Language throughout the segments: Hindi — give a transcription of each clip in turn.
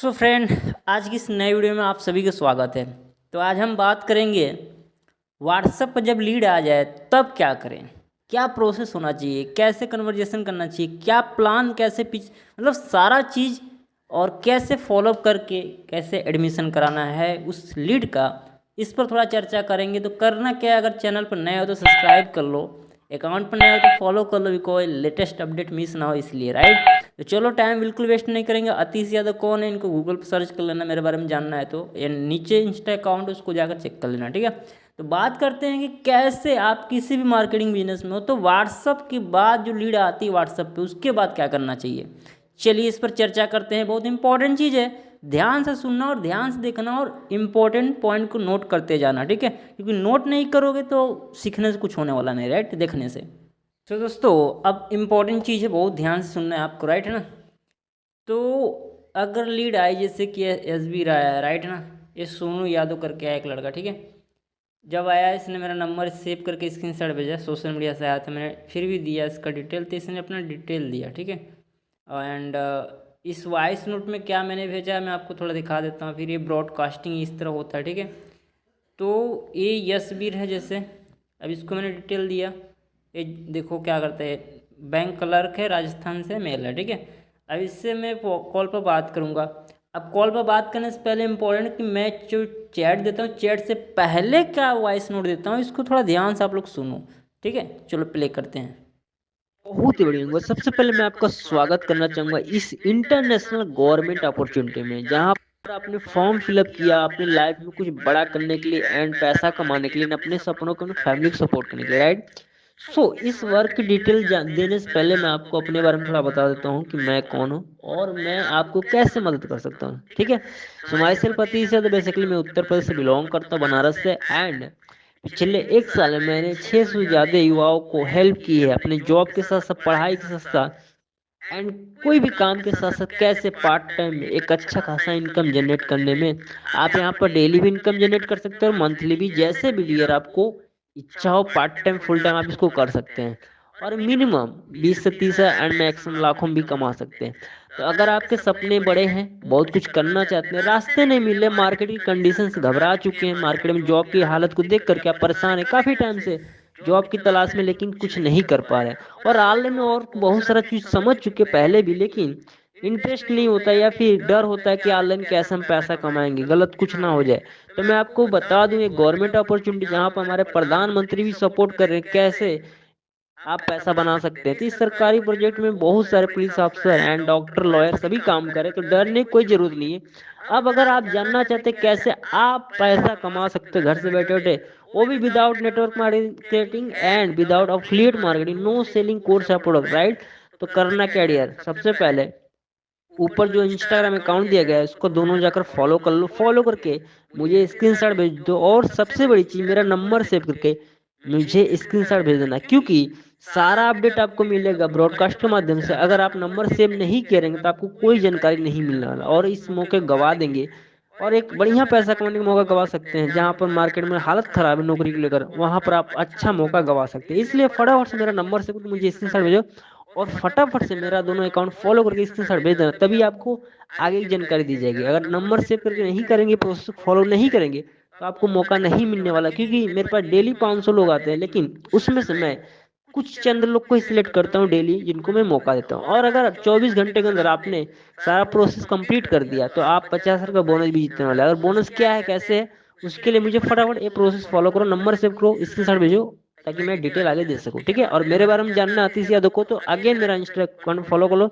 सो फ्रेंड, आज की इस नए वीडियो में आप सभी का स्वागत है। तो आज हम बात करेंगे व्हाट्सएप पर जब लीड आ जाए तब क्या करें, क्या प्रोसेस होना चाहिए, कैसे कन्वर्जेशन करना चाहिए, क्या प्लान, कैसे पिच, मतलब सारा चीज़, और कैसे फॉलोअप करके कैसे एडमिशन कराना है उस लीड का। इस पर थोड़ा चर्चा करेंगे। तो करना क्या है, अगर चैनल पर नए हो तो सब्सक्राइब कर लो, अकाउंट पर नए हो तो फॉलो कर लो, कोई लेटेस्ट अपडेट मिस ना हो इसलिए, राइट। तो चलो टाइम बिल्कुल वेस्ट नहीं करेंगे। अतीश यादव कौन है, इनको गूगल पर सर्च कर लेना, मेरे बारे में जानना है तो ये नीचे इंस्टा अकाउंट उसको जाकर चेक कर लेना, ठीक है। तो बात करते हैं कि कैसे आप किसी भी मार्केटिंग बिजनेस में हो तो व्हाट्सअप के बाद जो लीड आती है व्हाट्सअप पे, उसके बाद क्या करना चाहिए। चलिए इस पर चर्चा करते हैं। बहुत इंपॉर्टेंट चीज़ है, ध्यान से सुनना और ध्यान से देखना और इम्पोर्टेंट पॉइंट को नोट करते जाना, ठीक है। क्योंकि नोट नहीं करोगे तो सीखने से कुछ होने वाला नहीं, राइट, देखने से। तो दोस्तों अब इम्पोर्टेंट चीज़ है, बहुत ध्यान से सुनना है आपको, राइट है ना। तो अगर लीड आई जैसे कि एस बी राय है, राइट है ना, ये सोनू यादव करके आया एक लड़का, ठीक है। जब आया इसने मेरा नंबर सेव करके स्क्रीनशॉट भेजा, सोशल मीडिया से आया था, मैंने फिर भी दिया इसका डिटेल, तो इसने अपना डिटेल दिया, ठीक है। एंड इस वॉइस नोट में क्या मैंने भेजा है मैं आपको थोड़ा दिखा देता हूँ। फिर ये ब्रॉडकास्टिंग इस तरह होता है, ठीक है। तो ये यशबीर है जैसे, अब इसको मैंने डिटेल दिया। ये देखो क्या करता है, बैंक क्लर्क है, राजस्थान से, मेल है, ठीक है। अब इससे मैं कॉल पर बात करूँगा। अब कॉल पर बात करने से पहले इम्पोर्टेंट कि मैं जो चैट देता हूँ, चैट से पहले क्या वॉइस नोट देता हूँ, इसको थोड़ा ध्यान से आप लोग सुनो, ठीक है। चलो प्ले करते हैं। बहुत ही बढ़िया हुआ। सबसे पहले मैं आपका स्वागत करना चाहूंगा इस इंटरनेशनल गवर्नमेंट अपॉर्चुनिटी में, जहां पर आपने फॉर्म फिलअप किया अपनी लाइफ में कुछ बड़ा करने के लिए एंड पैसा कमाने के लिए, अपने सपनों को, अपनी फैमिली को सपोर्ट करने के लिए, राइट। इस वर्क की डिटेल देने से पहले मैं आपको अपने बारे में थोड़ा बता देता हूँ कि मैं कौन हूँ और मैं आपको कैसे मदद कर सकता हूँ, ठीक है। सो माई सेल्फ अतीश है, तो बेसिकली मैं उत्तर प्रदेश से बिलोंग करता हूँ, बनारस से। एंड पिछले एक साल में मैंने 600 से ज्यादा युवाओं को हेल्प की है अपने जॉब के साथ साथ, पढ़ाई के साथ साथ एंड कोई भी काम के साथ साथ, कैसे पार्ट टाइम में एक अच्छा खासा इनकम जनरेट करने में। आप यहाँ पर डेली भी इनकम जनरेट कर सकते हैं और मंथली भी, जैसे भी ईयर आपको इच्छा हो, पार्ट टाइम फुल टाइम आप इसको कर सकते हैं। और मिनिमम 20 से 30 एंड मैक्सिमम लाखों में भी कमा सकते हैं। तो अगर आपके सपने बड़े हैं, बहुत कुछ करना चाहते हैं, रास्ते नहीं मिल रहे, मार्केट की कंडीशन से घबरा चुके हैं, मार्केट में जॉब की हालत को देख करके आप परेशान हैं काफी टाइम से जॉब की तलाश में, लेकिन कुछ नहीं कर पा रहे, और ऑनलाइन में और बहुत सारा चीज समझ चुके पहले भी, लेकिन इंटरेस्ट नहीं होता या फिर डर होता है कि ऑनलाइन कैसे हम पैसा कमाएंगे, गलत कुछ ना हो जाए। तो मैं आपको बता दूं, एक गवर्नमेंट अपॉर्चुनिटी जहां पर हमारे प्रधानमंत्री भी सपोर्ट कर रहे हैं, कैसे आप पैसा बना सकते हैं। तो इस सरकारी प्रोजेक्ट में बहुत सारे police officer and doctor, lawyer सभी काम करे, तो डरने की कोई जरूरत नहीं है। अब अगर आप जानना चाहते हैं कैसे आप पैसा कमा सकते हो घर से बैठे बैठे, वो भी without network marketing and without affiliate marketing, no selling course या प्रोडक्ट, राइट। तो करना क्या डियर, सबसे पहले ऊपर जो इंस्टाग्राम अकाउंट दिया गया है उसको दोनों जाकर फॉलो कर लो, फॉलो करके मुझे स्क्रीनशॉट भेज दो, और सबसे बड़ी चीज मेरा नंबर सेव करके मुझे स्क्रीनशॉट भेज देना, क्योंकि सारा अपडेट आपको मिलेगा ब्रॉडकास्ट के माध्यम से। अगर आप नंबर सेव नहीं करेंगे तो आपको कोई जानकारी नहीं मिलने वाला, और इस मौके गवा देंगे और एक बढ़िया पैसा कमाने का मौका गवा सकते हैं। जहां पर मार्केट में हालत खराब है नौकरी को लेकर, वहां पर आप अच्छा मौका गवा सकते हैं। इसलिए फटाफट से मेरा नंबर से मुझे स्क्रीनशॉट भेजो, और फटाफट से मेरा दोनों अकाउंट फॉलो करके स्क्रीनशॉट भेज देना, तभी आपको आगे की जानकारी दी जाएगी। अगर नंबर सेव करके नहीं करेंगे, प्रोसेस फॉलो नहीं करेंगे, तो आपको मौका नहीं मिलने वाला, क्योंकि मेरे पास डेली 500 लोग आते हैं, लेकिन उसमें से मैं कुछ चंद लोग को सिलेक्ट करता हूँ डेली, जिनको मैं मौका देता हूँ। और अगर 24 घंटे के अंदर आपने सारा प्रोसेस कंप्लीट कर दिया तो आप 50,000 का बोनस भी जीतने वाले हैं। अगर बोनस क्या है, कैसे है, उसके लिए मुझे फटाफट ये प्रोसेस फॉलो करो, नंबर सेव करो, स्क्रीनशॉट भेजो, ताकि मैं डिटेल आगे दे सकूं, ठीक है। और मेरे बारे में जानना अतीश यादव को, तो अगेन मेरा इंस्टा अकाउंट फॉलो करो,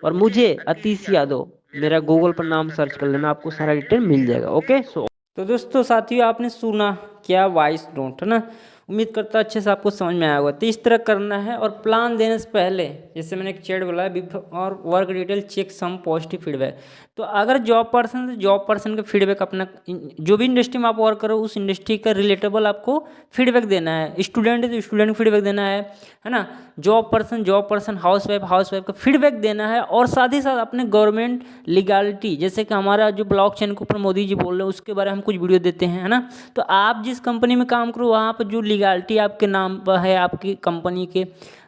और मुझे अतीश यादव मेरा गूगल पर नाम सर्च कर लेना, आपको सारा डिटेल मिल जाएगा। ओके। तो दोस्तों साथियों, आपने सुना क्या वॉइस नोट, है ना। उम्मीद करता हूं अच्छे से आपको समझ में आया होगा। तो इस तरह करना है, और प्लान देने से पहले जैसे मैंने एक चैट बोला है, और work detail check some positive feedback. तो अगर जॉब पर्सन से जॉब पर्सन का फीडबैक, अपना जो भी इंडस्ट्री में आप वर्क करो उस इंडस्ट्री का रिलेटेबल आपको फीडबैक देना है। स्टूडेंट है तो स्टूडेंट फीडबैक देना है ना। जॉब पर्सन, हाउस वाइफ का फीडबैक देना है। और साथ ही साथ अपने गवर्नमेंट लीगलिटी, जैसे कि हमारा जो ब्लॉकचेन के ऊपर मोदी जी बोल रहे हैं उसके बारे में हम कुछ वीडियो देते हैं, है ना। तो आप जिस कंपनी में काम करो वहाँ पर जो लीगलिटी आपके नाम पर है, आपकी कंपनी के,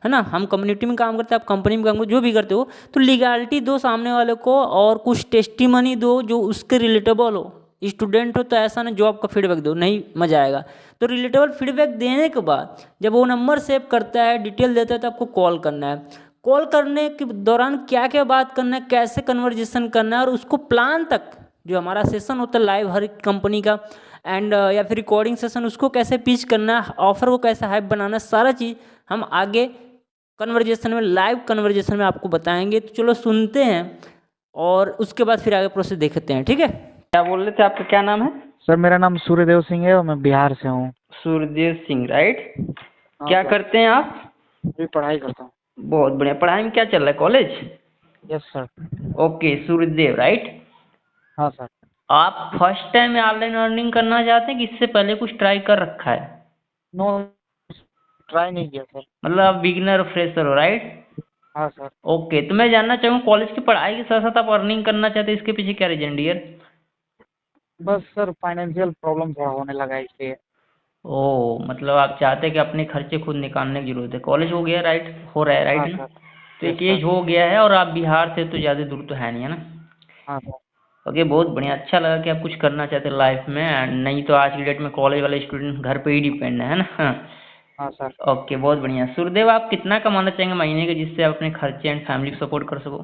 है ना, हम कम्युनिटी में काम करते हैं, आप कंपनी में काम करते हो, जो भी करते हो, तो लीगलिटी दो सामने वाले को और कुछ टेस्टिमनी दो जो उसके रिलेटेबल हो। स्टूडेंट हो तो ऐसा ना जॉब का फीडबैक दो, नहीं मजा आएगा। तो रिलेटेबल फीडबैक देने के बाद जब वो नंबर सेव करता है, डिटेल देता है, तो आपको कॉल करना है। कॉल करने के दौरान क्या क्या बात करना है, कैसे कन्वर्जेशन करना है, और उसको प्लान तक जो हमारा सेशन होता है लाइव हर कंपनी का एंड या फिर रिकॉर्डिंग सेशन, उसको कैसे पिच करना है, ऑफर को कैसे हाइप बनाना है, सारा चीज़ हम आगे कन्वर्जेशन में, लाइव कन्वर्जेशन में आपको बताएंगे। तो चलो सुनते हैं और उसके बाद फिर आगे प्रोसेस देखते हैं, ठीक है। क्या बोल रहे थे, आपका क्या नाम है? सर मेरा नाम सूर्यदेव सिंह है और मैं बिहार से हूँ। सूर्यदेव सिंह, राइट। हाँ क्या सर। करते हैं आप? अभी पढ़ाई करता हूँ। बहुत बढ़िया। पढ़ाई में क्या चल रहा है, college? Yes sir. Okay Suryadev, right. हाँ सर। आप फर्स्ट टाइम ऑनलाइन अर्निंग करना चाहते हैं कि इससे पहले कुछ ट्राई कर रखा है? नो, ट्राई नहीं किया सर। मतलब आप बिगिनर फ्रेशर हो, राइट। हाँ सर। ओके, तो मैं जानना चाहूँगा कॉलेज की पढ़ाई के साथ साथ आप अर्निंग करना चाहते हैं, इसके पीछे क्या रीजन डियर? बस सर फाइनेंशियल प्रॉब्लम थोड़ा होने लगा है इसलिए। ओह, मतलब आप चाहते हैं कि अपने खर्चे खुद निकालने की जरूरत है। कॉलेज हो गया, राइट, हो रहा है, हाँ राइट ना? सर। तो यस एक एज सर। हो गया है और आप बिहार से तो ज़्यादा दूर तो है नहीं, है ना? हाँ सर। ओके, बहुत बढ़िया। अच्छा लगा कि आप कुछ करना चाहते हैं लाइफ में, नहीं तो आज की डेट में कॉलेज वाले स्टूडेंट घर पे ही डिपेंड है ना। हाँ सर। ओके, बहुत बढ़िया। सूर्यदेव, आप कितना कमाना चाहेंगे महीने के जिससे आप अपने खर्चे एंड फैमिली को सपोर्ट कर सको?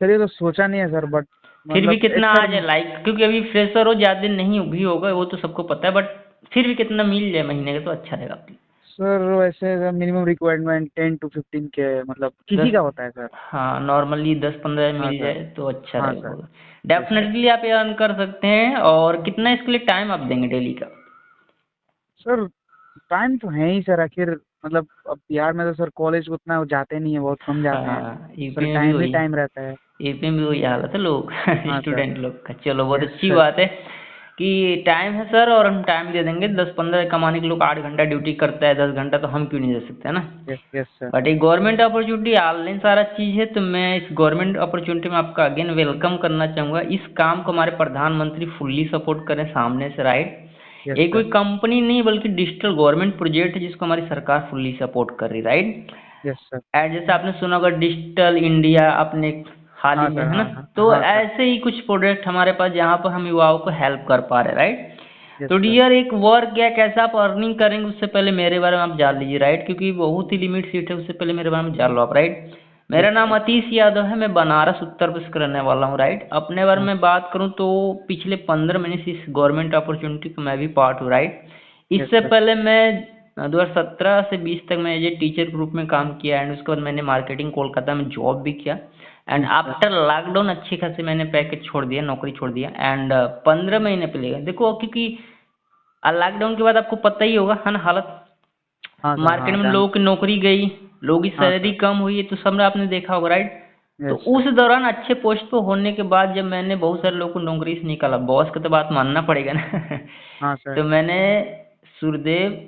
सर ये तो सोचा नहीं है सर, बट फिर भी मतलब एक कितना आ सर। जाए, लाइक, क्योंकि अभी फ्रेशर हो, ज़्यादा नहीं भी होगा वो तो सबको पता है, बट फिर भी कितना मिल जाए महीने का तो अच्छा रहेगा आपके लिए। सर वैसे मिनिमम रिक्वायरमेंट 10 to 15 के, मतलब किसी दस, का होता है सर। हाँ, नॉर्मली 10-15 हाँ मिल सर। जाए तो अच्छा हाँ रहेगा सर। होगा। Yes sir. डेफिनेटली आप ये अर्न कर सकते हैं। और कितना इसके लिए टाइम आप देंगे डेली का? सर टाइम तो है ही सर, आखिर मतलब अब बिहार में तो सर कॉलेज उतना जाते नहीं है, बहुत कम जाते हैं। हाँ, सर यूपी में भी टाइम ही वही, टाइम रहता है। यूपी में भी वही हालत है लोग हाँ सर। स्टूडेंट लोग का। चलो, बहुत यस अच्छी सर। बात है कि टाइम है सर, और हम टाइम दे देंगे। 10-15 कमाने के लोग 8 घंटा ड्यूटी करता है, 10 घंटा, तो हम क्यों नहीं दे सकते, है ना? Yes yes sir. बट एक गवर्नमेंट अपॉर्चुनिटी ऑनलाइन सारा चीज़ है, तो मैं इस गवर्नमेंट अपॉर्चुनिटी में आपका अगेन वेलकम करना चाहूँगा। इस काम को हमारे प्रधानमंत्री फुल्ली सपोर्ट करें सामने से, राइट। यस ये कोई सर। कंपनी नहीं बल्कि डिजिटल गवर्नमेंट प्रोजेक्ट है जिसको हमारी सरकार फुल्ली सपोर्ट कर रही, राइट। Yes sir. एंड जैसे आपने सुना होगा डिजिटल इंडिया, अपने हाल ही हाँ में, सर। है ना? हाँ हाँ तो हाँ सर। ऐसे ही कुछ प्रोडक्ट हमारे पास जहाँ पर हम युवाओं को हेल्प कर पा रहे हैं, राइट। यस तो सर। डियर, एक वर्क या कैसे आप अर्निंग करेंगे उससे पहले मेरे बारे में आप जान लीजिए, राइट, क्योंकि बहुत ही लिमिट सीट है, उससे पहले मेरे बारे में जान लो आप, राइट। यस मेरा नाम सर। अतीश यादव है, मैं बनारस उत्तर प्रदेश का रहने वाला हूँ, राइट। अपने बारे हाँ में बात करूँ तो पिछले 15 महीने से इस गवर्नमेंट अपॉर्चुनिटी का मैं भी पार्ट हूँ, राइट। यस इससे सर। पहले मैं 2017 से 20 तक मैं एज ए टीचर ग्रुप में काम किया, एंड उसके बाद मैंने मार्केटिंग कोलकाता में जॉब भी किया। And yes sir. After lockdown अच्छी खासी मैंने पैकेज छोड़ दिया, नौकरी छोड़ दिया, एंड 15 महीने पहले देखो, क्योंकि लॉकडाउन के बाद आपको पता ही होगा, है ना, हालत हाँ सर। मार्केट हाँ में जान। लोगों की नौकरी गई, लोगों की हाँ सैलरी सर। कम हुई, तो सब आपने देखा होगा, राइट। तो यस सर। उस दौरान अच्छे पोस्ट पे होने के बाद जब मैंने बहुत सारे लोगों को नौकरी से निकाला, बॉस का तो बात मानना पड़ेगा ना हाँ सर। तो मैंने सूर्यदेव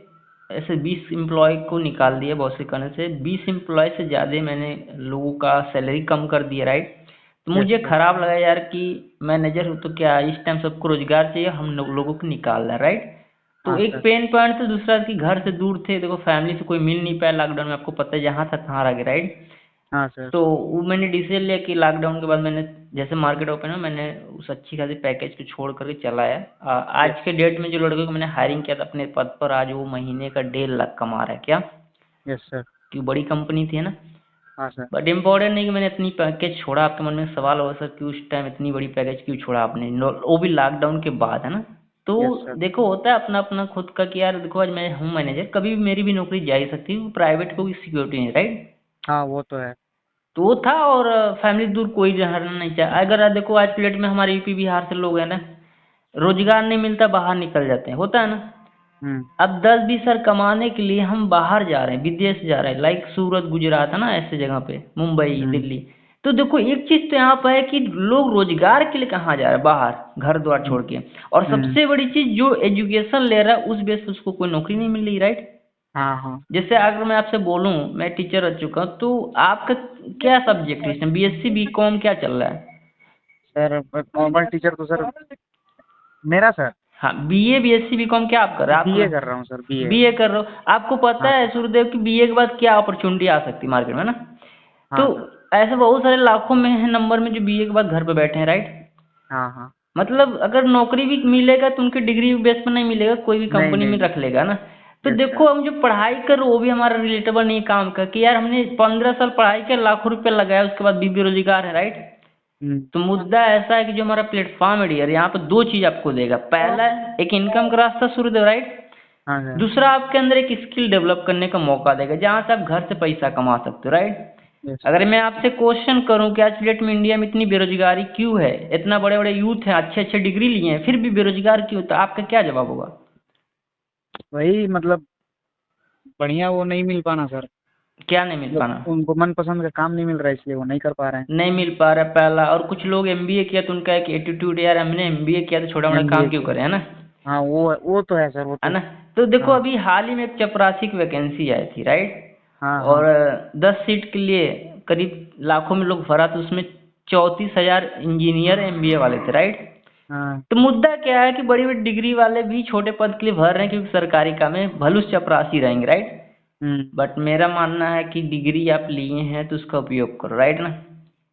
ऐसे 20 एम्प्लॉय को निकाल दिया बॉस के कहने से। 20 एम्प्लॉय से ज़्यादा मैंने लोगों का सैलरी कम कर दिया, राइट। तो यस मुझे सर। खराब लगा यार कि मैनेजर हूँ तो क्या, इस टाइम सबको रोजगार चाहिए, हम लोगों को निकाल रहा है, राइट। तो हाँ एक सर। पेन पॉइंट तो दूसरा कि घर से दूर थे, देखो फैमिली से कोई मिल नहीं पाया लॉकडाउन में, आपको पता है जहाँ था तहाँ रह गए, राइट। हाँ सर। तो वो मैंने डिसीजन लिया कि लॉकडाउन के बाद मैंने जैसे मार्केट ओपन है, मैंने उस अच्छी खासी पैकेज को छोड़ करके चला है। आज यस। के डेट में जो लड़के को मैंने हायरिंग किया था अपने पद पर, आज वो महीने का 1.5 लाख कमा रहा है, क्या? Yes sir. क्यों, बड़ी कंपनी थी, है ना। हाँ सर। बट इम्पोर्टेंट नहीं कि मैंने इतनी पैकेज छोड़ा। आपके मन में सवाल होगा सर कि उस टाइम इतनी बड़ी पैकेज क्यों छोड़ा आपने, वो भी लॉकडाउन के बाद, है ना। तो यस सर। देखो, होता है अपना अपना खुद का कि यार देखो, आज मैं हूँ मैनेजर, कभी भी मेरी भी नौकरी जा ही सकती है, प्राइवेट को सिक्योरिटी नहीं, राइट। हाँ वो तो है। तो वो था, और फैमिली दूर कोई रहना नहीं चाहे। अगर देखो आज की डेट में हमारे यूपी बिहार से लोग हैं ना, रोजगार नहीं मिलता बाहर निकल जाते हैं, होता है ना। हम्म। अब 10-20 हज़ार कमाने के लिए हम बाहर जा रहे हैं, विदेश जा रहे हैं, लाइक सूरत, गुजरात, है ना, ऐसे जगह पे, मुंबई, हम्म। दिल्ली। तो देखो एक चीज़ तो यहाँ पर है कि लोग रोजगार के लिए कहाँ जा रहे हैं, बाहर, घर द्वार छोड़ के। और हम्म। सबसे बड़ी चीज़, जो एजुकेशन ले रहा है उस बेस पे उसको कोई नौकरी नहीं मिल रही, राइट। हाँ हाँ। जैसे अगर मैं आपसे बोलूँ, मैं टीचर रह चुका हूँ, तो आपका क्या सब्जेक्ट है इसमें, बीएससी बीकॉम क्या चल रहा है? सर नॉर्मल टीचर तो सर मेरा सर। हाँ, बीए बीएससी बीकॉम क्या आप कर रहे हैं? बीए आप कर रहा हूँ सर, बीए। बीए कर रहे हो। आपको पता हाँ है सूर्यदेव कि बीए के बाद क्या अपॉर्चुनिटी आ सकती है मार्केट में ना? तो हाँ सर। ऐसे बहुत सारे लाखों में है नंबर में जो बीए के बाद घर पे बैठे हैं, राइट? हाँ हाँ। मतलब अगर नौकरी भी मिलेगा तो उनकी डिग्री बेस पर नहीं मिलेगा, कोई भी नहीं कंपनी में नहीं। रख लेगा ना। तो यस देखो सर। हम जो पढ़ाई कर रहे हो वो भी हमारा रिलेटेबल नहीं है काम का, कि यार हमने 15 साल पढ़ाई किया, लाखों रुपया लगाया, उसके बाद भी बेरोजगार है, राइट? तो मुद्दा ऐसा है कि जो हमारा प्लेटफॉर्म है डियर, यहाँ पे दो चीज आपको देगा। पहला एक इनकम का रास्ता सूर्यदेव, राइट? हाँ सर। दूसरा आपके अंदर एक स्किल डेवलप करने का मौका देगा जहाँ से आप घर से पैसा कमा सकते हो, राइट? यस अगर सर। मैं आपसे क्वेश्चन करूं कि आज की डेट में इंडिया में इतनी बेरोजगारी क्यों है, इतना बड़े बड़े यूथ हैं, अच्छे अच्छे डिग्री लिए हैं, फिर भी बेरोजगार क्यों, तो आपका क्या जवाब होगा? वही मतलब बढ़िया वो नहीं मिल पाना सर। क्या नहीं मिल मतलब पाना? उनको मनपसंद का काम नहीं मिल रहा है, इसलिए वो नहीं कर पा रहे नहीं मिल पा रहा पहला, और कुछ लोग एमबीए किया तो उनका एक एटीट्यूड, यार हमने एमबीए किया तो छोटा हैं। मोटा एमबीए काम क्यों किया। करें, है ना? हाँ वो तो है सर, वो है तो। ना? तो देखो हाँ अभी हाल ही में एक चपरासी की वैकेंसी आई थी, राइट? हाँ। और हाँ 10 सीट के लिए करीब लाखों में लोग भरा, तो उसमें 34,000 इंजीनियर एमबीए वाले थे, राइट? हाँ। तो मुद्दा क्या है कि बड़ी बड़ी डिग्री वाले भी छोटे पद के लिए भर रहे हैं, क्योंकि सरकारी काम में भलुस चपरासी रहेंगे, राइट? हम्म। बट मेरा मानना है कि डिग्री आप लिए हैं तो उसका उपयोग करो, राइट ना?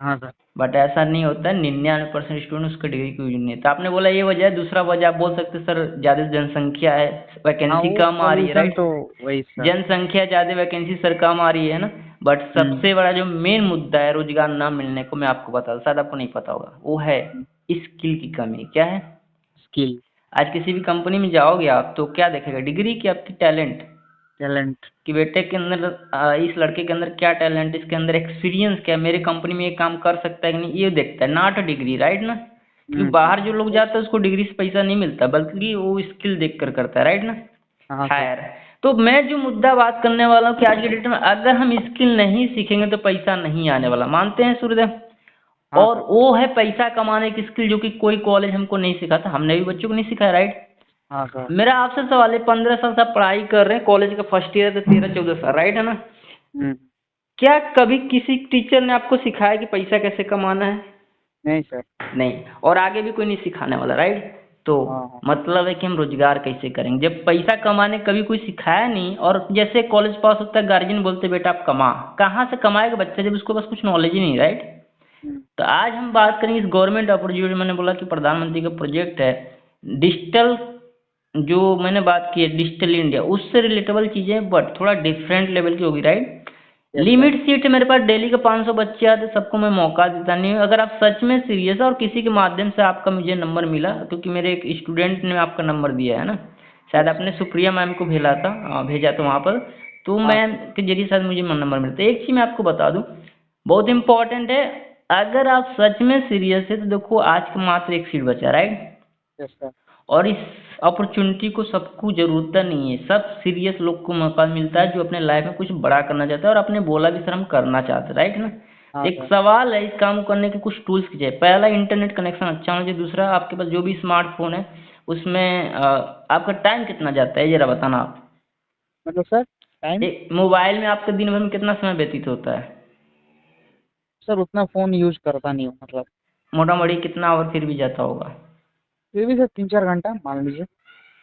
हाँ सर। बट ऐसा नहीं होता है, 99% स्टूडेंट उसका डिग्री को यूज नहीं है। तो आपने बोला ये वजह है, दूसरा वजह आप बोल सकते सर ज़्यादा जनसंख्या है, हाँ वैकेंसी वो कम आ रही है, सॉल्यूशन राइट? तो वही सर। जनसंख्या ज़्यादा, वैकेंसी सर कम आ रही है ना? बट हम्म। सबसे बड़ा जो मेन मुद्दा है रोजगार ना मिलने को, मैं आपको बता दूं, शायद आपको नहीं पता होगा, वो है स्किल की कमी। क्या है? स्किल। आज किसी भी कंपनी में जाओगे आप तो क्या देखेगा, डिग्री की आपकी टैलेंट, टैलेंट। कि बेटे के अंदर इस लड़के के अंदर क्या टैलेंट, इसके अंदर एक्सपीरियंस क्या है, मेरे कंपनी में ये काम कर सकता है कि नहीं, ये देखता है, नॉट डिग्री, राइट ना? क्योंकि बाहर जो लोग जाते हैं उसको डिग्री से पैसा नहीं मिलता, बल्कि वो स्किल देख कर करता है, राइट ना? हाँ सर। हायर। तो मैं जो मुद्दा बात करने वाला हूँ कि आज के डेट में अगर हम स्किल नहीं सीखेंगे तो पैसा नहीं आने वाला, मानते हैं सूर्यदेव? हाँ और सर। वो है पैसा कमाने की स्किल, जो कि कोई कॉलेज हमको नहीं सिखाता, हमने भी बच्चों को नहीं सिखाया, राइट? हाँ सर। मेरा आपसे सवाल है, 15 साल से आप पढ़ाई कर रहे हैं, कॉलेज का फर्स्ट ईयर है तो 13-14 साल, राइट है ना? हम्म। क्या कभी किसी टीचर ने आपको सिखाया कि पैसा कैसे कमाना है? नहीं सर। नहीं, और आगे भी कोई नहीं सिखाने वाला, राइट? तो हाँ हाँ। मतलब है कि हम रोजगार कैसे करेंगे जब पैसा कमाने कभी कोई सिखाया नहीं। और जैसे कॉलेज पास होता है, गार्जियन बोलते बेटा आप कमा, कहाँ से कमाएगा बच्चा जब उसको बस कुछ नॉलेज ही नहीं, राइट? हम्म। तो आज हम बात करेंगे इस गवर्नमेंट अपॉर्चुनिटी, मैंने बोला कि प्रधानमंत्री का प्रोजेक्ट है डिजिटल, जो मैंने बात की है डिजिटल इंडिया, उससे रिलेटेबल चीज़ें, बट थोड़ा डिफरेंट लेवल की होगी, right? Yes sir. Limit seat है मेरे पास, डेली के 500 बच्चे आते, सबको मैं मौका देता नहीं हूँ। अगर आप सच में सीरियस है और किसी के माध्यम से आपका मुझे नंबर मिला, क्योंकि मेरे एक स्टूडेंट ने आपका नंबर दिया है ना, शायद आपने सुप्रिया मैम को भेजा था वहाँ पर, तो हाँ मैम सर। के जरिए शायद मुझे नंबर मिलता है। एक चीज़ मैं आपको बता दूँ, बहुत इंपॉर्टेंट है, अगर आप सच में सीरियस है तो देखो आज का मात्र एक सीट बचा, राइट? Yes sir. और इस अपॉर्चुनिटी को सबको ज़रूरत नहीं है, सब सीरियस लोग को मौका मिलता है जो अपने लाइफ में कुछ बड़ा करना चाहता है और अपने बोला भी सर हम करना चाहते हैं, राइट ना? हाँ एक सर। सवाल है इस काम को करने के कुछ टूल्स की चाहिए। पहला, इंटरनेट कनेक्शन अच्छा होना चाहिए। दूसरा, आपके पास जो भी स्मार्टफोन है उसमें आपका टाइम कितना जाता है, ये जरा बताना आप। मतलब सर टाइम। मोबाइल में आपके दिन भर में कितना समय व्यतीत होता है? सर उतना फ़ोन यूज करता नहीं हूँ, मतलब मोटा मोटी कितना आवर फिर भी जाता होगा? फिर भी सर 3-4 घंटा मान लीजिए।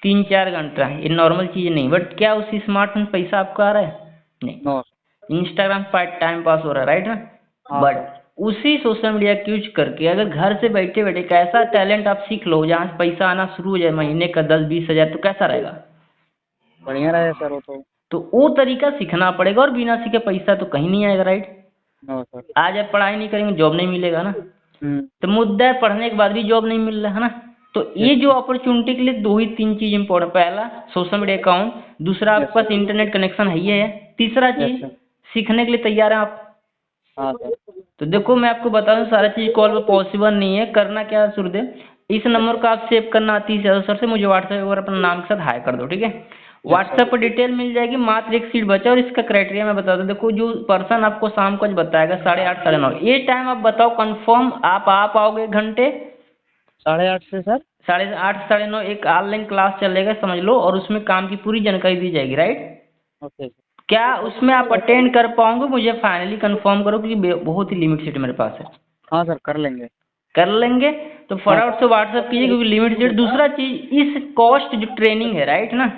3-4 घंटा, ये नॉर्मल चीज़ नहीं, बट क्या उसी स्मार्टफोन से पैसा आपका आ रहा है? नहीं। नो। इंस्टाग्राम पर टाइम पास हो रहा है, राइट ना? हाँ बट सर। उसी सोशल मीडिया का यूज करके अगर घर से बैठे बैठे एक ऐसा टैलेंट आप सीख लो जहाँ से पैसा आना शुरू हो जाए, महीने का 10-20 हज़ार, तो कैसा रहेगा? बढ़िया रहे सर वो तो। तो वो तरीका सीखना पड़ेगा, और बिना सीखे पैसा तो कहीं नहीं आएगा, राइट? No sir. आज आप पढ़ाई नहीं करेंगे जॉब नहीं मिलेगा ना? हम्म। तो मुद्दा है पढ़ने के बाद भी जॉब नहीं मिल रहा है ना? तो ये यस जो अपॉर्चुनिटी के लिए दो ही तीन चीज इंपॉर्टेंट, पहला सोशल मीडिया अकाउंट, दूसरा यस आपके पास इंटरनेट कनेक्शन है, ये है, तीसरा यस चीज सर। सीखने के लिए तैयार हैं आप? हाँ सर। तो देखो मैं आपको बता दूं, सारा चीज कॉल पर पॉसिबल नहीं है। करना क्या है सूर्यदेव, इस यस नंबर सर। को आप सेव करना आती है सर से, मुझे व्हाट्सएप पर अपना नाम के साथ हाई कर दो, ठीक है? Yes sir. व्हाट्सएप पर डिटेल मिल जाएगी, मात्र एक सीट बचा, और इसका क्राइटेरिया मैं बता दूं। देखो जो पर्सन आपको शाम को आज बताएगा 8:30 9:30, ये टाइम आप बताओ कंफर्म आप आ पाओगे 1 घंटे? 8:30 से सर। 8:30 9:30 एक ऑनलाइन क्लास चलेगा समझ लो, और उसमें काम की पूरी जानकारी दी जाएगी, राइट? Okay sir. क्या उसमें आप अटेंड कर पाओगे? मुझे फाइनली कंफर्म करो, क्योंकि बहुत ही लिमिट सीट मेरे पास है। हाँ सर कर लेंगे। कर लेंगे? तो फटाफट से व्हाट्सअप कीजिए क्योंकि लिमिट से। दूसरा चीज, इस कॉस्ट जो ट्रेनिंग है राइट ना,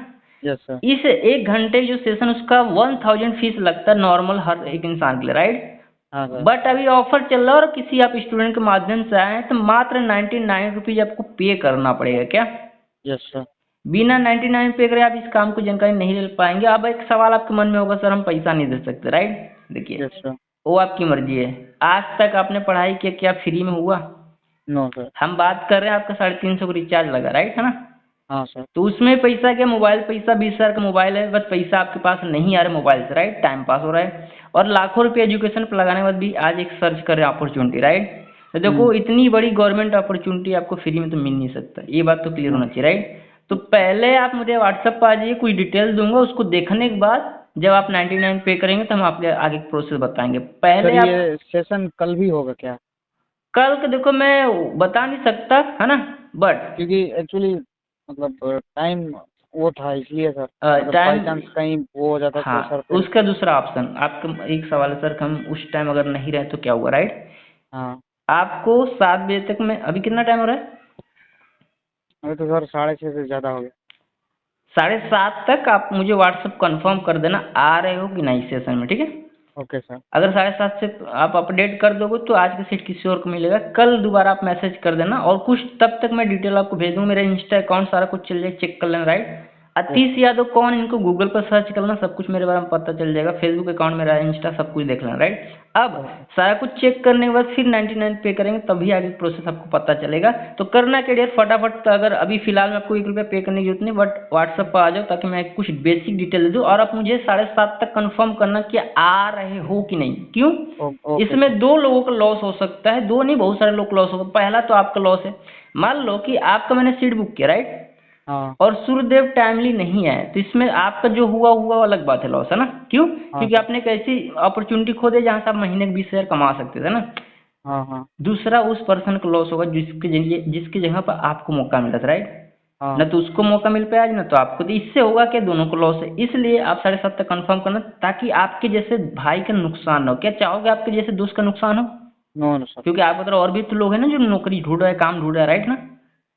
यस सर। इस 1 घंटे जो सेशन उसका 1000 फीस लगता है नॉर्मल हर एक इंसान के लिए, राइट। हाँ सर। बट अभी ऑफर चल रहा है और किसी आप स्टूडेंट के माध्यम से आए हैं तो मात्र 99 रुपीज आपको पे करना पड़ेगा क्या। Yes sir. बिना 99 पे करे आप इस काम को जानकारी नहीं ले पाएंगे। अब एक सवाल आपके मन में होगा, सर हम पैसा नहीं दे सकते, राइट। देखिए यस सर। वो आपकी मर्जी है। आज तक आपने पढ़ाई किया, क्या फ्री में हुआ? No sir. हम बात कर रहे हैं आपका 350 का रिचार्ज लगा, राइट है ना। हाँ सर। तो उसमें पैसा क्या, मोबाइल पैसा, 20,000 का मोबाइल है, बस पैसा आपके पास नहीं आ रहा मोबाइल से, राइट, टाइम पास हो रहा है। और लाखों रुपए एजुकेशन पर लगाने के बाद भी आज एक सर्च कर रहे हैं अपॉर्चुनिटी, राइट। तो देखो इतनी बड़ी गवर्नमेंट अपॉर्चुनिटी आपको फ्री में तो मिल नहीं सकता, ये बात तो क्लियर होना चाहिए, राइट। तो पहले आप मुझे व्हाट्सएप पर आ जाइए, कुछ डिटेल्स दूंगा, उसको देखने के बाद जब आप 99 पे करेंगे तो हम आपके आगे प्रोसेस बताएंगे। पहले सर आप ये सेशन कल भी होगा क्या? कल के देखो मैं बता नहीं सकता है ना, बट क्योंकि एक्चुअली मतलब टाइम वो था इसलिए सर, टाइम बाई चांस कहीं वो हो जाता तो हाँ, सर फिर। उसका दूसरा ऑप्शन आपका एक सवाल है सर कि हम उस टाइम अगर नहीं रहे तो क्या हुआ, राइट। हाँ। आपको 7 बजे तक में, अभी कितना टाइम हो रहा है? अभी तो सर 6:30 से ज़्यादा हो गया। 7:30 तक आप मुझे व्हाट्सअप कंफर्म कर देना आ रहे हो कि नहीं सेशन में, ठीक है। Okay sir. अगर 7:30 से आप अपडेट कर दोगे तो आज का सीट किसी और को मिलेगा, कल दोबारा आप मैसेज कर देना और कुछ तब तक मैं डिटेल आपको भेज दूँगा, मेरा इंस्टा अकाउंट सारा कुछ चल जाए, चेक कर लेना, राइट। अतीश यादव कौन, इनको गूगल पर सर्च करना, सब कुछ मेरे बारे में पता चल जाएगा, फेसबुक अकाउंट मेरा, इंस्टा सब कुछ देख लेना, राइट। अब सारा कुछ चेक करने के बाद फिर 99 पे करेंगे तभी आगे प्रोसेस आपको पता चलेगा। तो करना क्या डियर, फटाफट, तो अगर अभी फिलहाल में आपको 1 रुपया पे करने की जरूरत नहीं, बट व्हाट्सएप पर आ जाओ ताकि मैं कुछ बेसिक डिटेल दे दूँ और आप मुझे 7:30 तक कंफर्म करना कि आ रहे हो कि नहीं। क्यों? ओके इसमें 2 लोगों का लॉस हो सकता है, 2 नहीं बहुत सारे लोग का लॉस होगा। पहला तो आपका लॉस है, मान लो कि आपका मैंने सीट बुक किया, राइट, हाँ और सूर्यदेव टाइमली नहीं आए तो इसमें आपका जो हुआ हुआ अलग बात है, लॉस है ना। क्यों? क्योंकि आपने एक ऐसी अपॉर्चुनिटी खो दी जहाँ से आप महीने के 20,000 कमा सकते थे ना। हाँ हाँ दूसरा उस पर्सन का लॉस होगा जिसकी जगह पर आपको मौका मिला था, राइट। हाँ। न तो उसको मौका मिल पाया आज, न तो आपको, तो इससे होगा कि दोनों को लॉस है। इसलिए आप 7:30 तक कंफर्म करना ताकि आपके जैसे भाई का नुकसान न हो। क्या चाहोगे आपके जैसे दोस्त का नुकसान हो? No no sir. क्योंकि आपको तरह और भी तो लोग हैं ना जो नौकरी ढूंढ रहे हैं, काम ढूंढ रहे हैं, राइट ना।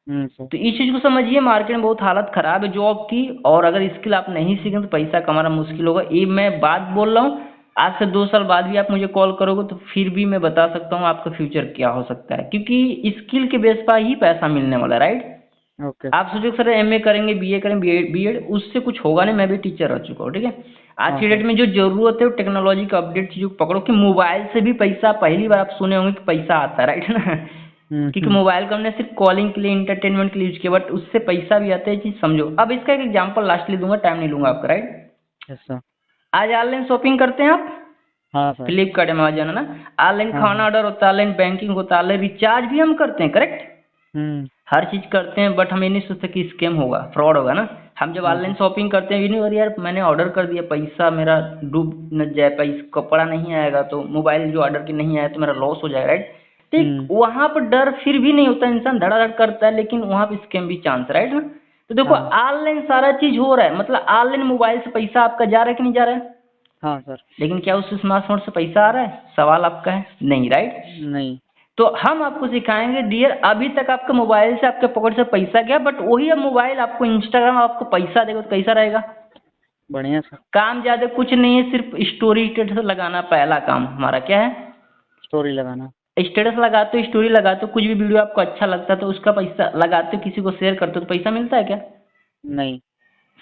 सर। तो इस चीज़ को समझिए, मार्केट में बहुत हालत ख़राब है जॉब की, और अगर स्किल आप नहीं सीखें तो पैसा कमाना मुश्किल होगा। ये मैं बात बोल रहा हूँ, आज से 2 साल बाद भी आप मुझे कॉल करोगे तो फिर भी मैं बता सकता हूँ आपका फ्यूचर क्या हो सकता है, क्योंकि स्किल के बेस पर ही पैसा मिलने वाला है, राइट। ओके। आप सोचो सर एमए करेंगे, बीए करेंगे, बीएड, उससे कुछ होगा नहीं। मैं भी टीचर रह चुका हूँ, ठीक है। आज की डेट में जो जरूरत है वो टेक्नोलॉजी का अपडेट चीज़ों को पकड़ो कि मोबाइल से भी पैसा, पहली बार आप सुने होंगे कि पैसा आता है, राइट ना। क्योंकि मोबाइल को हमने सिर्फ कॉलिंग के लिए, इंटरटेनमेंट के लिए यूज किया, बट उससे पैसा भी आता है, ये चीज़ समझो। अब इसका एक एग्जांपल लास्टली दूंगा, टाइम नहीं लूंगा आपका, राइट। Yes sir. आज ऑनलाइन शॉपिंग करते हैं आप, हाँ सर। फ्लिपकार्ट, अमेजन, है ना। ऑनलाइन हाँ। खाना ऑर्डर होता है, ऑनलाइन बैंकिंग होता है, ऑनलाइन रिचार्ज भी हम करते हैं, करेक्ट। हर चीज़ करते हैं, बट हम ये नहीं सोचते कि स्कैम होगा, फ्रॉड होगा ना। हम जब ऑनलाइन शॉपिंग करते हैं, ये नहीं, अरे यार मैंने ऑर्डर कर दिया, पैसा मेरा डूब न जाए, पैसा कपड़ा नहीं आएगा तो मोबाइल जो ऑर्डर की नहीं आया तो मेरा लॉस हो जाएगा, राइट। ठीक, वहाँ पर डर फिर भी नहीं होता, इंसान धड़ाधड़ करता है, लेकिन वहाँ पे स्कैम भी चांस, राइट ना। तो देखो ऑनलाइन सारा चीज़ हो रहा है, मतलब ऑनलाइन मोबाइल से पैसा आपका जा रहा है कि नहीं जा रहा है? हाँ सर। लेकिन क्या उस स्मार्टफोन से पैसा आ रहा है? सवाल आपका है, नहीं, राइट। नहीं। तो हम आपको सिखाएंगे डियर, अभी तक आपके मोबाइल से, आपके पॉकेट से पैसा गया, बट वही अब मोबाइल आपको, इंस्टाग्राम आपको पैसा देगा तो कैसा रहेगा? बढ़िया सर। काम ज़्यादा कुछ नहीं है, सिर्फ स्टोरी स्टेटस लगाना। पहला काम हमारा क्या है? स्टोरी लगाना। स्टेटस लगाते हो, स्टोरी लगाते हो, कुछ भी वीडियो आपको अच्छा लगता है तो उसका पैसा लगाते हो, किसी को शेयर करते हो तो पैसा मिलता है क्या? नहीं।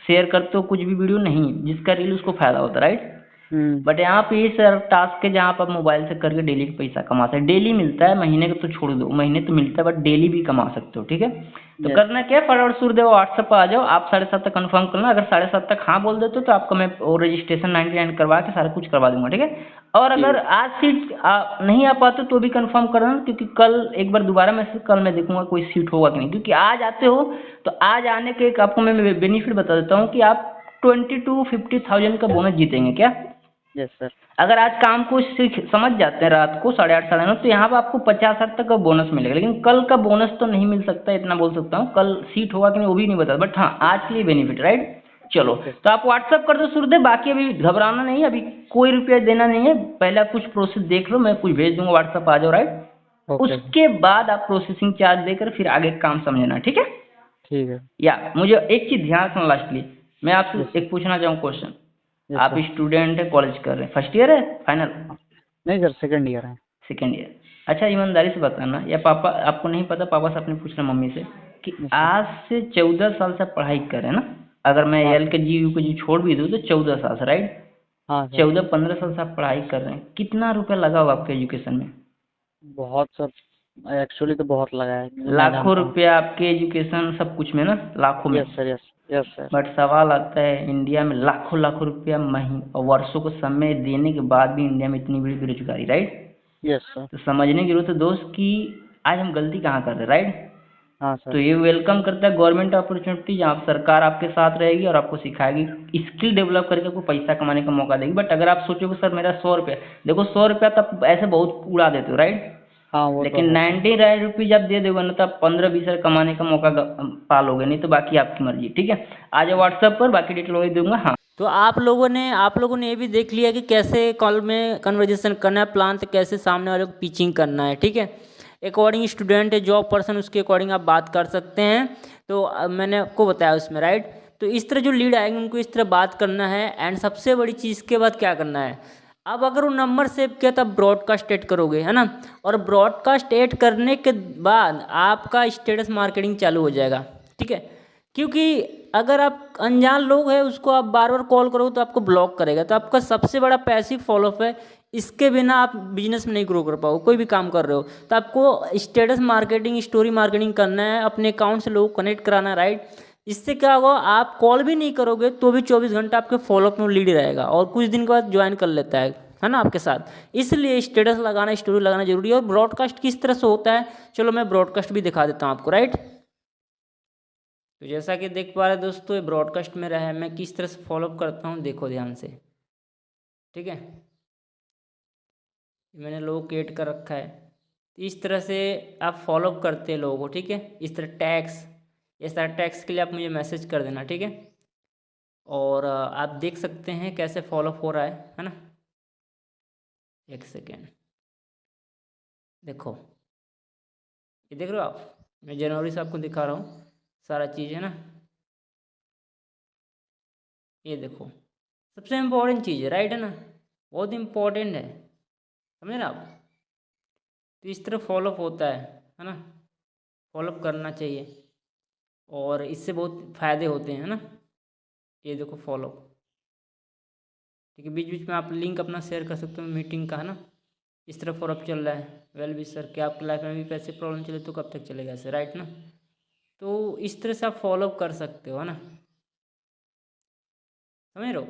शेयर करते हो कुछ भी वीडियो, नहीं, जिसका रील उसको फायदा होता है, राइट। बट यहाँ पे ये सर टास्क है जहाँ पर आप मोबाइल से करके डेली पैसा कमाते हैं। डेली मिलता है, महीने का तो छोड़ दो, महीने तो मिलता है बट डेली भी कमा सकते हो, ठीक है। तो करना क्या है, फटाफट सूर्यदेव व्हाट्सएप पर आ जाओ, आप 7:30 तक कंफर्म करना। अगर 7:30 तक हाँ बोल देते हो तो आपका मैं और रजिस्ट्रेशन 99 करवा के सारा कुछ करवा दूंगा, ठीक है। और अगर आज सीट नहीं आ पाते तो भी कंफर्म करना, क्योंकि कल एक बार दोबारा मैसेज, कल मैं देखूंगा कोई सीट होगा कि नहीं। क्योंकि आज आते हो तो आज आने के एक आपको मैं बेनिफिट बता देता हूँ कि आप 20 to 50,000 का बोनस जीतेंगे क्या। Yes sir. अगर आज काम को समझ जाते हैं रात को 8:30 9:30 तो यहाँ पर आपको 50,000 तक का बोनस मिलेगा। लेकिन कल का बोनस तो नहीं मिल सकता, इतना बोल सकता हूँ। कल सीट होगा कि नहीं वो भी नहीं बता, बट हाँ आज के लिए बेनिफिट, राइट। चलो तो आप व्हाट्सअप कर दो सूर्यदेव, बाकी अभी घबराना नहीं है, अभी कोई रुपया देना नहीं है। पहले आप कुछ प्रोसेस देख लो, मैं कुछ भेज दूंगा, व्हाट्सअप आ जाओ, राइट। ओके उसके बाद आप प्रोसेसिंग चार्ज देकर फिर आगे काम समझना, ठीक है। ठीक है। या मुझे एक चीज ध्यान सुन लास्टली, मैं आपसे यस एक पूछना चाहूँ क्वेश्चन। यस आप सर। स्टूडेंट है, कॉलेज कर रहे हैं, फर्स्ट ईयर है, फाइनल, नहीं सर, सेकंड ईयर है। Second year. अच्छा ईमानदारी से बताना, या पापा आपको नहीं पता, पापा से आपने पूछना मम्मी से, कि यस सर। आज से 14 साल से आप पढ़ाई कर रहे हैं ना, अगर मैं हाँ एल सर। के जी यू के जी छोड़ भी दूँ तो 14 साल से, राइट। हाँ सर। 14-15 साल से आप पढ़ाई कर रहे हैं, कितना रुपया लगा होगा आपके एजुकेशन में? बहुत सर, एक्चुअली तो बहुत लगा है, मैं लाखों जानता हूँ। रुपया आपके एजुकेशन सब कुछ में ना, लाखों में। Yes sir, yes yes sir. But सवाल आता है, इंडिया में लाखों लाखों रुपया महीने और वर्षों को समय देने के बाद भी इंडिया में इतनी बड़ी बेरोजगारी, राइट। Yes sir. तो समझने की जरूरत है दोस्त कि आज हम गलती कहाँ कर रहे हैं, राइट। हाँ तो सर। ये वेलकम करता है गवर्नमेंट अपॉर्चुनिटी, जहाँ सरकार आपके साथ रहेगी और आपको सिखाएगी, स्किल डेवलप करके आपको पैसा कमाने का मौका देगी। बट अगर आप सोचोगे सर मेरा 100 रुपया, देखो 100 रुपया तो आप ऐसे बहुत उड़ा देते हो, राइट। हाँ वो तो लेकिन है सर। 90 रुपीज आप दे दोगे ना, तो आप 15-20 हजार कमाने का मौका पालोगे, नहीं तो बाकी आपकी मर्जी, ठीक है। आ जाओ व्हाट्सएप पर, बाकी डिटेल वही दूंगा। हाँ, तो आप लोगों ने ये भी देख लिया कि कैसे कॉल में कन्वर्जेशन करना है, प्लान तो कैसे सामने वाले को पिचिंग करना है, ठीक है। अकॉर्डिंग स्टूडेंट है, जॉब पर्सन, उसके अकॉर्डिंग आप बात कर सकते हैं। तो मैंने आपको बताया उसमें, राइट। तो इस तरह जो लीड आएंगे उनको इस तरह बात करना है। एंड सबसे बड़ी चीज़ के बाद क्या करना है, अब अगर वो नंबर सेव किया तब ब्रॉडकास्ट ऐड करोगे, है ना। और ब्रॉडकास्ट ऐड करने के बाद आपका स्टेटस मार्केटिंग चालू हो जाएगा, ठीक है। क्योंकि अगर आप अनजान लोग हैं उसको आप बार बार कॉल करोगे तो आपको ब्लॉक करेगा, तो आपका सबसे बड़ा पैसिव फॉलोअप है। इसके बिना आप बिजनेस में नहीं ग्रो कर पाओगे, कोई भी काम कर रहे हो तो आपको स्टेटस मार्केटिंग, स्टोरी मार्केटिंग करना है, अपने अकाउंट से लोग कनेक्ट कराना है, राइट। इससे क्या होगा, आप कॉल भी नहीं करोगे तो भी 24 घंटा आपके फॉलोअप में लीड रहेगा और कुछ दिन के बाद ज्वाइन कर लेता है ना आपके साथ। इसलिए स्टेटस लगाना, स्टोरी लगाना जरूरी है। और ब्रॉडकास्ट किस तरह से होता है, चलो मैं ब्रॉडकास्ट भी दिखा देता हूँ आपको, राइट। तो जैसा कि देख पा रहे दोस्तों, ये ब्रॉडकास्ट में रहा है, मैं किस तरह से फॉलोअप करता हूँ देखो ध्यान से, ठीक है। मैंने लोगों को ऐड कर रखा है, तो इस तरह से आप फॉलोअप करते हैं लोगों को, ठीक है। इस तरह टैग्स, ये सारे टैग्स के लिए आप मुझे मैसेज कर देना, ठीक है। और आप देख सकते हैं कैसे फॉलोअप हो रहा है ना। एक सेकेंड, देखो ये देख रहे हो आप, मैं जनवरी से आपको दिखा रहा हूँ सारा चीज़, है ना। ये देखो सबसे इम्पोर्टेंट चीज़ है, राइट, है ना, बहुत इम्पोर्टेंट है, समझे ना आप। तो इस तरह फॉलोअप होता है ना, फॉलोअप करना चाहिए और इससे बहुत फ़ायदे होते हैं, है ना। ये देखो फॉलोअप, ठीक है। बीच बीच में आप लिंक अपना शेयर कर सकते हो मीटिंग का, है ना। इस तरह फॉलोअप चल रहा है। वेल भी सर, क्या आपकी लाइफ में भी पैसे प्रॉब्लम चले तो कब तक चलेगा ऐसे, राइट ना। तो इस तरह से आप फॉलोअप कर सकते हो, है ना, समझ रहे हो।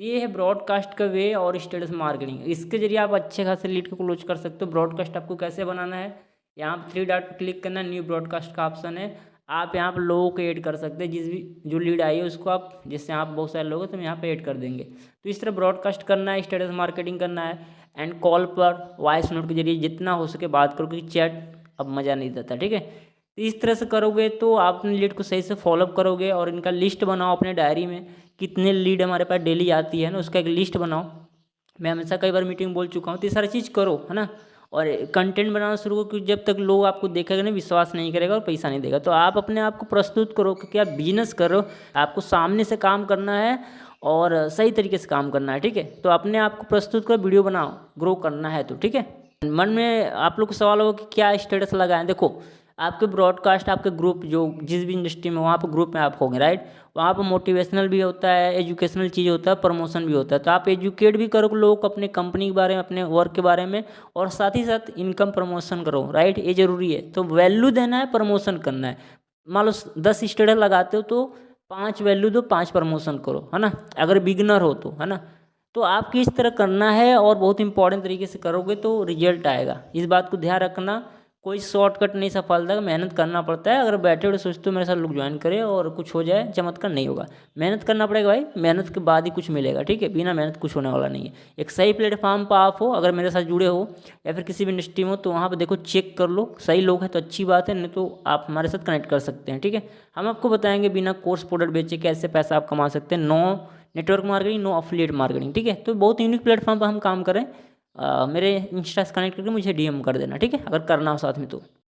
ये है ब्रॉडकास्ट का वे और स्टेटस मार्केटिंग, इसके जरिए आप अच्छे खासे लीड को क्लोज कर सकते हो। ब्रॉडकास्ट आपको कैसे बनाना है, यहाँ पर 3 डॉट पर क्लिक करना, न्यू ब्रॉडकास्ट का ऑप्शन है। आप यहाँ पर लोगों को ऐड कर सकते हैं, जिस भी जो लीड आई है उसको आप, जैसे आप बहुत सारे लोग हैं तो हम यहाँ पे ऐड कर देंगे। तो इस तरह ब्रॉडकास्ट करना है, स्टेटस मार्केटिंग करना है। एंड कॉल पर वॉइस नोट के जरिए जितना हो सके बात करो, क्योंकि चैट अब मज़ा नहीं देता, ठीक है। तो इस तरह से करोगे तो आप अपने लीड को सही से फॉलोअप करोगे और इनका लिस्ट बनाओ अपने डायरी में, कितने लीड हमारे पास डेली आती है ना, उसका एक लिस्ट बनाओ। मैं हमेशा कई बार मीटिंग बोल चुका हूँ, तो ये सारी चीज़ करो, है ना। और कंटेंट बनाना शुरू करो, क्योंकि जब तक लोग आपको देखेगा नहीं, विश्वास नहीं करेगा और पैसा नहीं देगा। तो आप अपने आप को प्रस्तुत करो, क्योंकि आप बिजनेस कर रहे हो, आपको सामने से काम करना है और सही तरीके से काम करना है, ठीक है। तो अपने आप को प्रस्तुत करो, वीडियो बनाओ, ग्रो करना है तो, ठीक है। मन में आप लोग को सवाल होगा कि क्या स्टेटस लगाएं। देखो आपके ब्रॉडकास्ट, आपके ग्रुप जो जिस भी इंडस्ट्री में, वहाँ पर ग्रुप में आप होंगे, राइट। वहाँ पर मोटिवेशनल भी होता है, एजुकेशनल चीज़ होता है, प्रमोशन भी होता है। तो आप एजुकेट भी करो लोगों को अपने कंपनी के बारे में, अपने वर्क के बारे में, और साथ ही साथ इनकम प्रमोशन करो, राइट, ये ज़रूरी है। तो वैल्यू देना है, प्रमोशन करना है। मान लो 10 स्टेटस लगाते हो तो 5 वैल्यू दो, 5 प्रमोशन करो, है ना, अगर बिगनर हो तो, है ना। तो आपकी इस तरह करना है और बहुत इंपॉर्टेंट तरीके से करोगे तो रिजल्ट आएगा, इस बात को ध्यान रखना। कोई शॉर्टकट नहीं सफलता का, मेहनत करना पड़ता है। अगर बैठे हुए सोचते हो मेरे साथ लोग ज्वाइन करें और कुछ हो जाए, चमत्कार नहीं होगा, मेहनत करना पड़ेगा भाई, मेहनत के बाद ही कुछ मिलेगा, ठीक है। बिना मेहनत कुछ होने वाला नहीं है। एक सही प्लेटफॉर्म पर आप हो, अगर मेरे साथ जुड़े हो या फिर किसी भी इंडस्ट्री में हो, तो वहाँ पर देखो, चेक कर लो, सही लोग हैं तो अच्छी बात है, नहीं तो आप हमारे साथ कनेक्ट कर सकते हैं, ठीक है। हम आपको बताएंगे बिना कोर्स प्रोडक्ट बेचे कैसे पैसा आप कमा सकते हैं। No network marketing, no affiliate marketing, ठीक है। तो बहुत यूनिक प्लेटफॉर्म पर हम काम करें, मेरे इंस्टा से कनेक्ट करके मुझे डीएम कर देना, ठीक है, अगर करना हो साथ में तो।